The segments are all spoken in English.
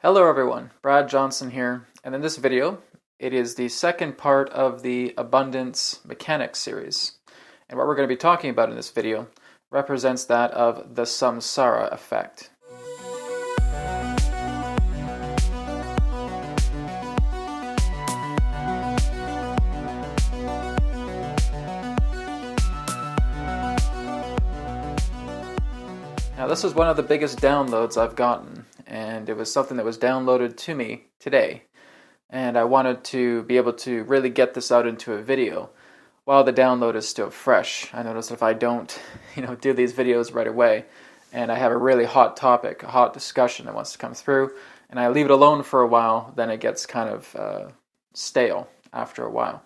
Hello everyone, Brad Johnson here, and in this video, it is the second part of the Abundance Mechanics series. And what we're going to be talking about in this video represents that of the Samsara effect. Now this is one of the biggest downloads I've gotten, and it was something that was downloaded to me today. And I wanted to be able to really get this out into a video while the download is still fresh. I notice if I don't, do these videos right away, and I have a really hot topic, a hot discussion that wants to come through, and I leave it alone for a while, then it gets kind of stale after a while.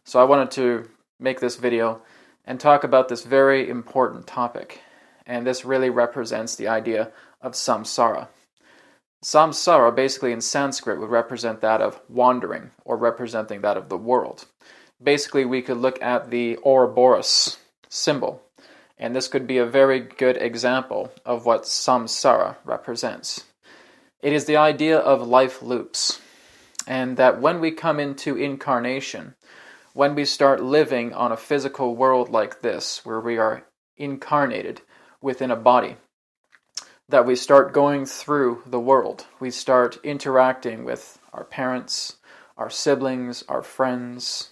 So I wanted to make this video and talk about this very important topic. And this really represents the idea of samsara. Samsara, basically in Sanskrit, would represent that of wandering, or representing that of the world. Basically, we could look at the Ouroboros symbol, and this could be a very good example of what samsara represents. It is the idea of life loops, and that when we come into incarnation, when we start living on a physical world like this, where we are incarnated within a body, that we start going through the world. We start interacting with our parents, our siblings, our friends,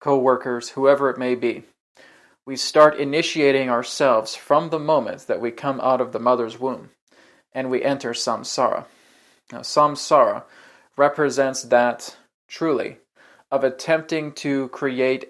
co-workers, whoever it may be. We start initiating ourselves from the moment that we come out of the mother's womb and we enter samsara. Now, samsara represents that truly of attempting to create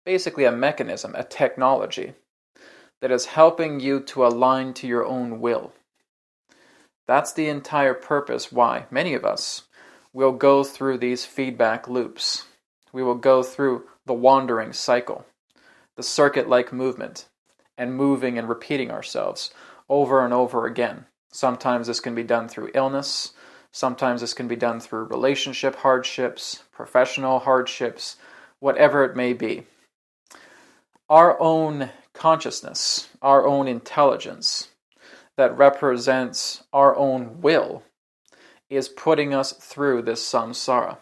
basically a mechanism, a technology that is helping you to align to your own will. That's the entire purpose why many of us will go through these feedback loops. We will go through the wandering cycle, the circuit-like movement, and moving and repeating ourselves over and over again. Sometimes this can be done through illness. Sometimes this can be done through relationship hardships, professional hardships, whatever it may be. Our own consciousness, our own intelligence that represents our own will is putting us through this samsara.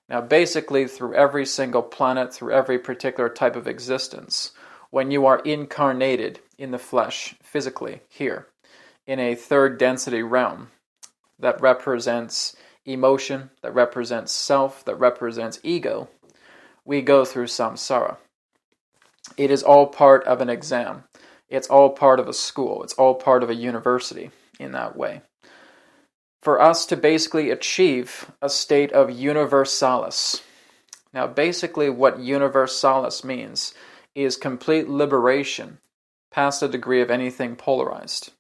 Now basically through every single planet, through every particular type of existence, when you are incarnated in the flesh, physically here, in a third density realm that represents emotion, that represents self, that represents ego, we go through samsara. It is all part of an exam. It's all part of a school. It's all part of a university in that way. For us to basically achieve a state of Universalis. Now, basically what Universalis means is complete liberation past the degree of anything polarized.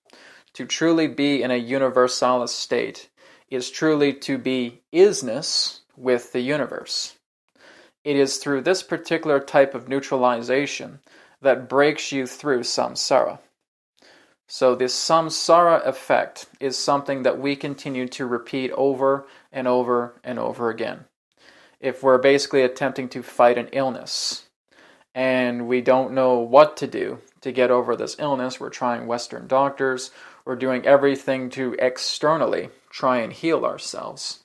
To truly be in a Universalis state is truly to be isness with the universe. It is through this particular type of neutralization that breaks you through samsara. So this samsara effect is something that we continue to repeat over and over and over again. If we're basically attempting to fight an illness and we don't know what to do to get over this illness, we're trying Western doctors, we're doing everything to externally try and heal ourselves.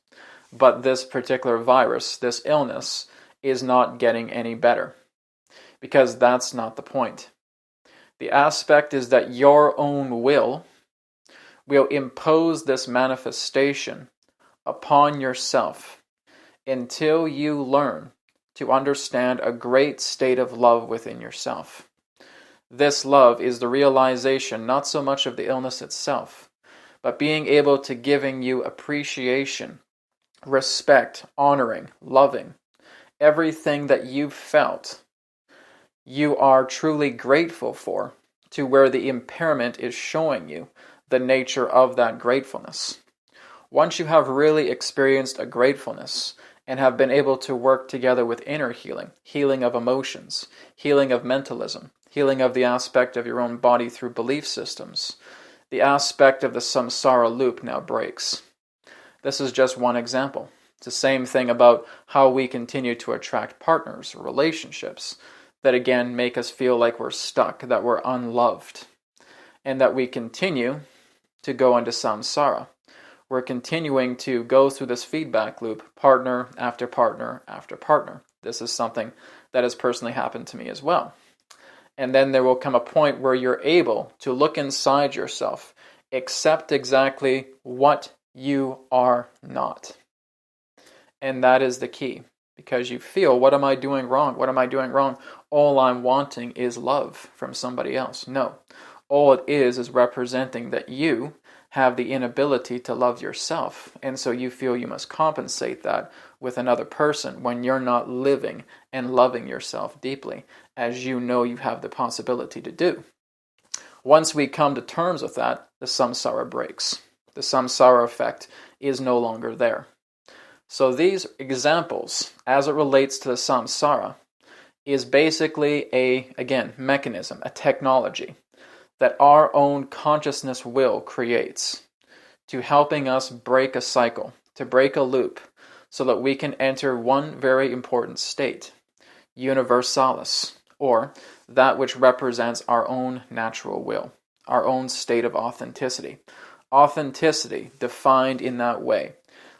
But this particular virus, this illness, is not getting any better. Because that's not the point. The aspect is that your own will impose this manifestation upon yourself until you learn to understand a great state of love within yourself. This love is the realization not so much of the illness itself, but being able to giving you appreciation, respect, honoring, loving, everything that you've felt you are truly grateful for, to where the impairment is showing you the nature of that gratefulness. Once you have really experienced a gratefulness and have been able to work together with inner healing, healing of emotions, healing of mentalism, healing of the aspect of your own body through belief systems, the aspect of the samsara loop now breaks. This is just one example. It's the same thing about how we continue to attract partners or relationships that again make us feel like we're stuck, that we're unloved, and that we continue to go into samsara. we're continuing to go through this feedback loop, partner after partner after partner. This is something that has personally happened to me as well. And then there will come a point where you're able to look inside yourself, accept exactly what you are not. And that is the key, because you feel, what am I doing wrong? What am I doing wrong? All I'm wanting is love from somebody else. No. All it is representing that you have the inability to love yourself. And so you feel you must compensate that with another person when you're not living and loving yourself deeply, as you know you have the possibility to do. Once we come to terms with that, the samsara breaks. The samsara effect is no longer there. So these examples, as it relates to the samsara, is basically again, mechanism, a technology that our own consciousness will creates to helping us break a cycle, to break a loop, so that we can enter one very important state, Universalis, or that which represents our own natural will, our own state of authenticity. Authenticity defined in that way,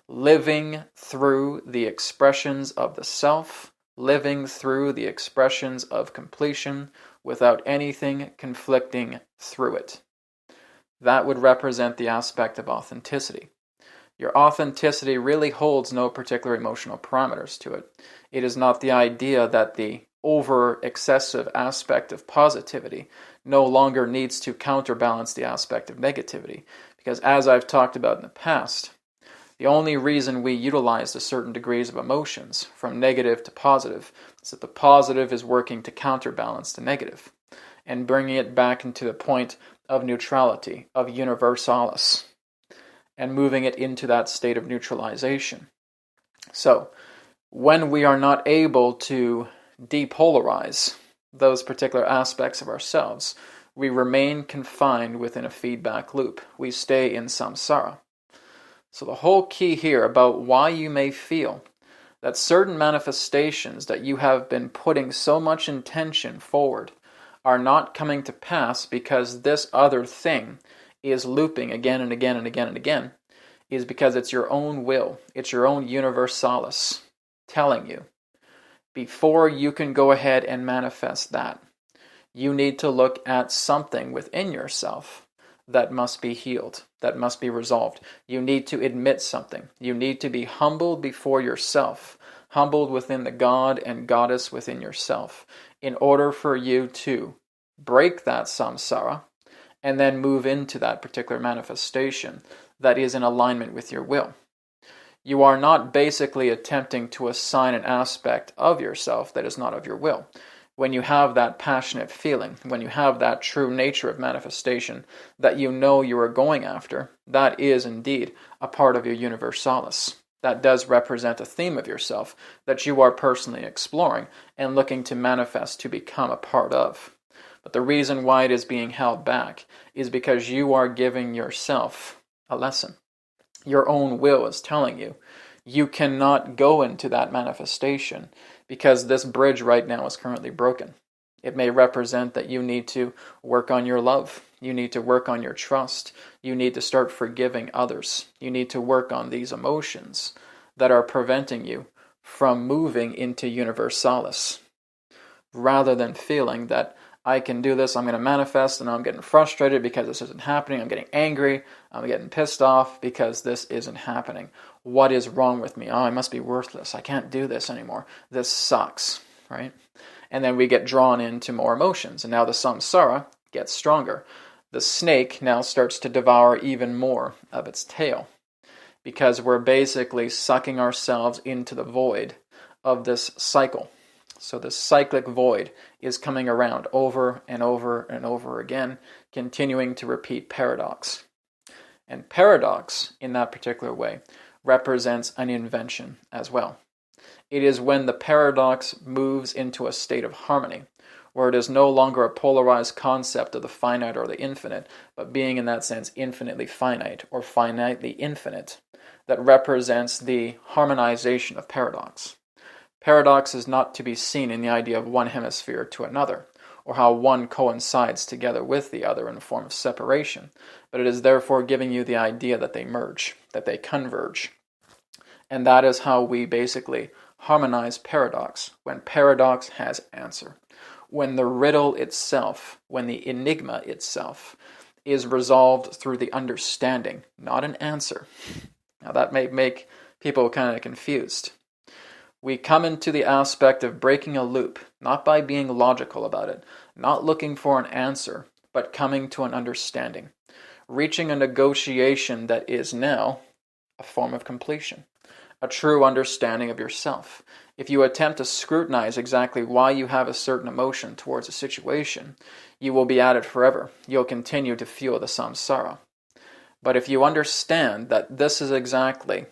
living through the expressions of the self, living through the expressions of completion without anything conflicting through it. That would represent the aspect of authenticity. Your authenticity really holds no particular emotional parameters to it. It is not the idea that the over-excessive aspect of positivity no longer needs to counterbalance the aspect of negativity. Because as I've talked about in the past, the only reason we utilize the certain degrees of emotions, from negative to positive, is that the positive is working to counterbalance the negative, and bringing it back into the point of neutrality, of universalis, and moving it into that state of neutralization. So, when we are not able to depolarize those particular aspects of ourselves, we remain confined within a feedback loop. We stay in samsara. So the whole key here about why you may feel that certain manifestations that you have been putting so much intention forward are not coming to pass because this other thing is looping again and again and again and again, is because it's your own will, it's your own universalis telling you, before you can go ahead and manifest that, you need to look at something within yourself that must be healed, that must be resolved. You need to admit something. You need to be humbled before yourself, humbled within the God and Goddess within yourself, in order for you to break that samsara and then move into that particular manifestation that is in alignment with your will. You are not basically attempting to assign an aspect of yourself that is not of your will. When you have that passionate feeling, when you have that true nature of manifestation that you know you are going after, that is indeed a part of your universalis. That does represent a theme of yourself that you are personally exploring and looking to manifest to become a part of. But the reason why it is being held back is because you are giving yourself a lesson. Your own will is telling you, you cannot go into that manifestation because this bridge right now is currently broken. It may represent that you need to work on your love. You need to work on your trust. You need to start forgiving others. You need to work on these emotions that are preventing you from moving into universalis. Rather than feeling that I can do this, I'm going to manifest, and I'm getting frustrated because this isn't happening. I'm getting angry. I'm getting pissed off because this isn't happening. What is wrong with me? Oh, I must be worthless. I can't do this anymore. This sucks, right? And then we get drawn into more emotions, and now the samsara gets stronger. The snake now starts to devour even more of its tail because we're basically sucking ourselves into the void of this cycle. So this cyclic void is coming around over and over and over again, continuing to repeat paradox. And paradox, in that particular way, represents an invention as well. It is when the paradox moves into a state of harmony, where it is no longer a polarized concept of the finite or the infinite, but being in that sense infinitely finite or finitely infinite, that represents the harmonization of paradox. Paradox is not to be seen in the idea of one hemisphere to another, or how one coincides together with the other in a form of separation, but it is therefore giving you the idea that they merge, that they converge. And that is how we basically harmonize paradox, when paradox has answer. When the riddle itself, when the enigma itself, is resolved through the understanding, not an answer. Now that may make people kind of confused. We come into the aspect of breaking a loop, not by being logical about it, not looking for an answer, but coming to an understanding, reaching a negotiation that is now a form of completion, a true understanding of yourself. If you attempt to scrutinize exactly why you have a certain emotion towards a situation, you will be at it forever. You'll continue to feel the samsara. But if you understand that this is exactly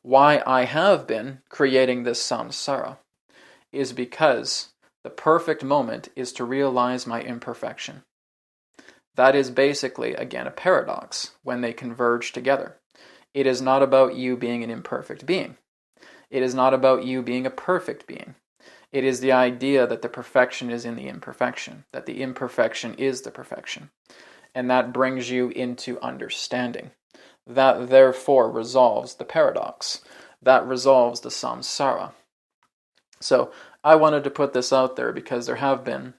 why I have been creating this samsara, is because the perfect moment is to realize my imperfection. That is basically, again, a paradox when they converge together. It is not about you being an imperfect being. It is not about you being a perfect being. It is the idea that the perfection is in the imperfection, that the imperfection is the perfection. And that brings you into understanding. That therefore resolves the paradox. That resolves the samsara. So I wanted to put this out there because there have been,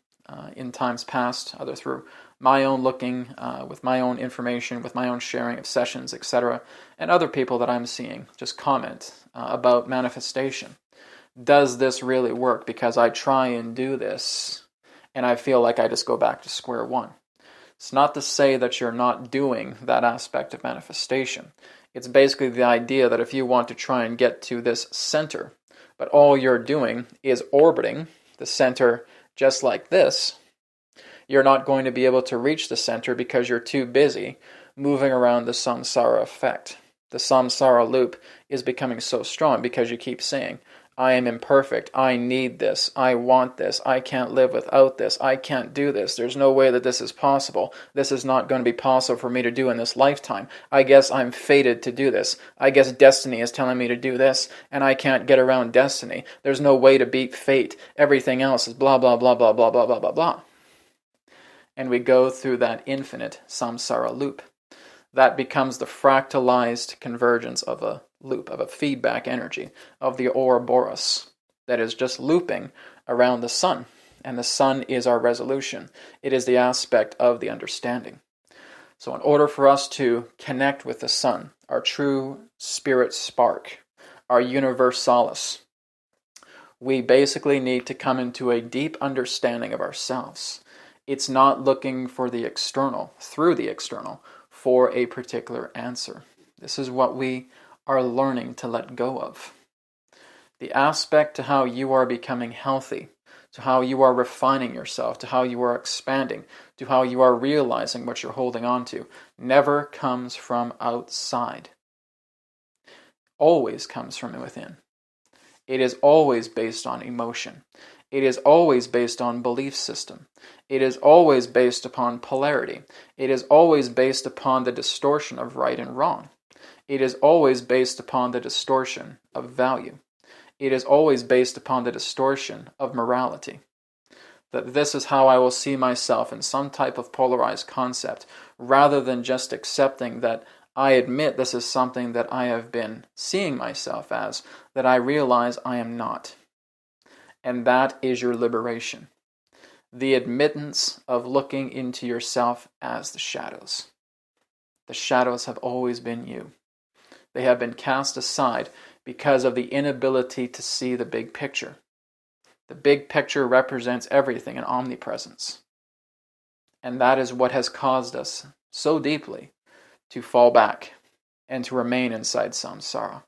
in times past, either through my own looking, with my own information, with my own sharing of sessions, etc., and other people that I'm seeing just comment about manifestation. Does this really work? Because I try and do this, and I feel like I just go back to square one. It's not to say that you're not doing that aspect of manifestation. It's basically the idea that if you want to try and get to this center, but all you're doing is orbiting the center just like this, you're not going to be able to reach the center because you're too busy moving around the samsara effect. The samsara loop is becoming so strong because you keep saying, I am imperfect, I need this, I want this, I can't live without this, I can't do this, there's no way that this is possible, this is not going to be possible for me to do in this lifetime, I guess I'm fated to do this, I guess destiny is telling me to do this, and I can't get around destiny, there's no way to beat fate, everything else is blah blah blah blah blah blah blah blah blah. And we go through that infinite samsara loop. That becomes the fractalized convergence of a loop, of a feedback energy, of the Ouroboros that is just looping around the sun. And the sun is our resolution. It is the aspect of the understanding. So in order for us to connect with the sun, our true spirit spark, our Universalis, we basically need to come into a deep understanding of ourselves. It's not looking for the external, through the external, for a particular answer. This is what we are learning to let go of. The aspect to how you are becoming healthy, to how you are refining yourself, to how you are expanding, to how you are realizing what you're holding on to, never comes from outside. Always comes from within. It is always based on emotion. It is always based on belief system. It is always based upon polarity. It is always based upon the distortion of right and wrong. It is always based upon the distortion of value. It is always based upon the distortion of morality. That this is how I will see myself in some type of polarized concept, rather than just accepting that I admit this is something that I have been seeing myself as, that I realize I am not. And that is your liberation. The admittance of looking into yourself as the shadows. The shadows have always been you. They have been cast aside because of the inability to see the big picture. The big picture represents everything in omnipresence. And that is what has caused us so deeply to fall back and to remain inside samsara.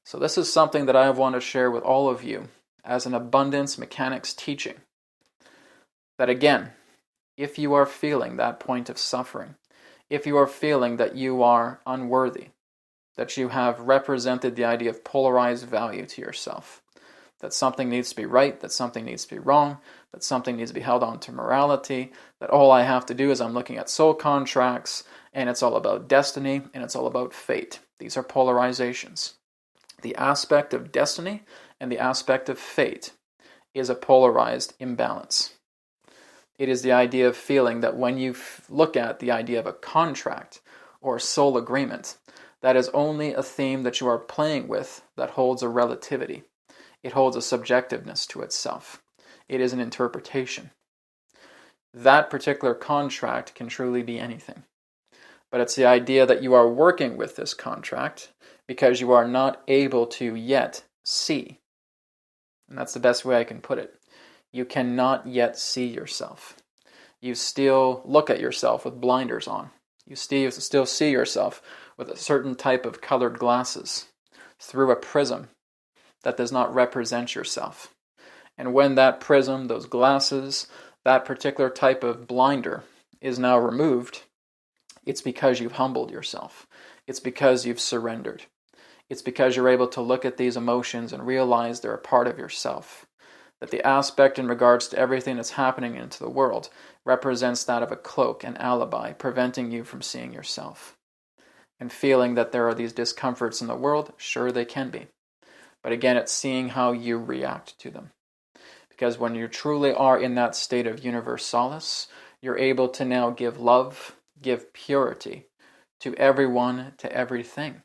So this is something that I want to share with all of you as an abundance mechanics teaching. That again, if you are feeling that point of suffering, if you are feeling that you are unworthy, that you have represented the idea of polarized value to yourself, that something needs to be right, that something needs to be wrong, that something needs to be held on to morality, that all I have to do is I'm looking at soul contracts, and it's all about destiny, and it's all about fate. These are polarizations. The aspect of destiny and the aspect of fate is a polarized imbalance. It is the idea of feeling that when you look at the idea of a contract or a soul agreement, that is only a theme that you are playing with that holds a relativity. It holds a subjectiveness to itself. It is an interpretation. That particular contract can truly be anything. But it's the idea that you are working with this contract because you are not able to yet see. And that's the best way I can put it. You cannot yet see yourself. You still look at yourself with blinders on. You still see yourself with a certain type of colored glasses through a prism that does not represent yourself. And when that prism, those glasses, that particular type of blinder is now removed, it's because you've humbled yourself. It's because you've surrendered. It's because you're able to look at these emotions and realize they're a part of yourself. That the aspect in regards to everything that's happening into the world represents that of a cloak, an alibi, preventing you from seeing yourself. And feeling that there are these discomforts in the world, sure they can be. But again, it's seeing how you react to them. Because when you truly are in that state of Universalis, you're able to now give love, give purity to everyone, to everything.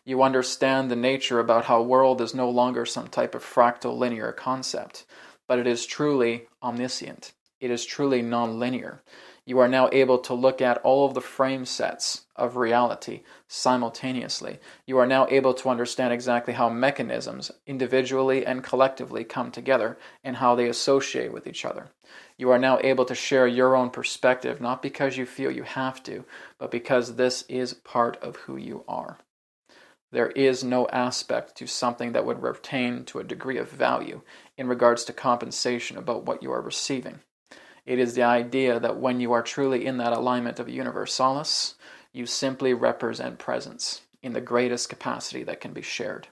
You understand the nature about how world is no longer some type of fractal linear concept, but it is truly omniscient. It is truly non-linear. You are now able to look at all of the frame sets of reality simultaneously. You are now able to understand exactly how mechanisms, individually and collectively, come together and how they associate with each other. You are now able to share your own perspective, not because you feel you have to, but because this is part of who you are. There is no aspect to something that would retain to a degree of value in regards to compensation about what you are receiving. It is the idea that when you are truly in that alignment of Universalis, you simply represent presence in the greatest capacity that can be shared.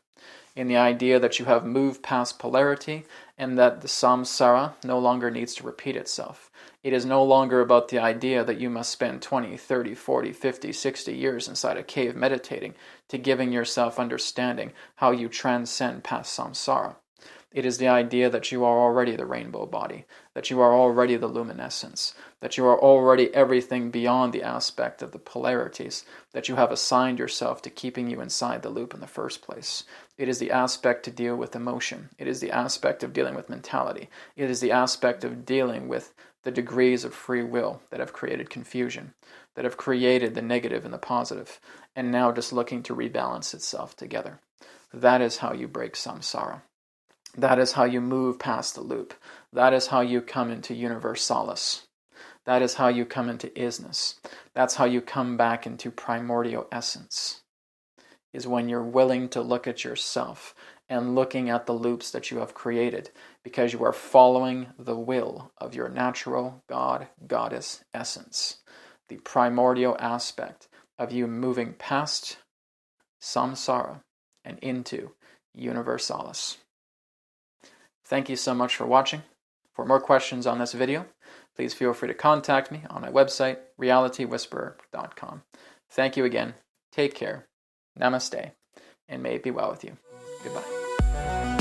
In the idea that you have moved past polarity and that the Samsara no longer needs to repeat itself. It is no longer about the idea that you must spend 20, 30, 40, 50, 60 years inside a cave meditating to giving yourself understanding how you transcend past samsara. It is the idea that you are already the rainbow body, that you are already the luminescence, that you are already everything beyond the aspect of the polarities that you have assigned yourself to keeping you inside the loop in the first place. It is the aspect to deal with emotion. It is the aspect of dealing with mentality. It is the aspect of dealing with the degrees of free will that have created confusion, that have created the negative and the positive, and now just looking to rebalance itself together. That is how you break samsara. That is how you move past the loop. That is how you come into Universalis. That is how you come into isness. That's how you come back into primordial essence, is when you're willing to look at yourself and looking at the loops that you have created because you are following the will of your natural God, Goddess essence, the primordial aspect of you moving past samsara and into Universalis. Thank you so much for watching. For more questions on this video, please feel free to contact me on my website, realitywhisperer.com. Thank you again. Take care. Namaste. And may it be well with you. Goodbye.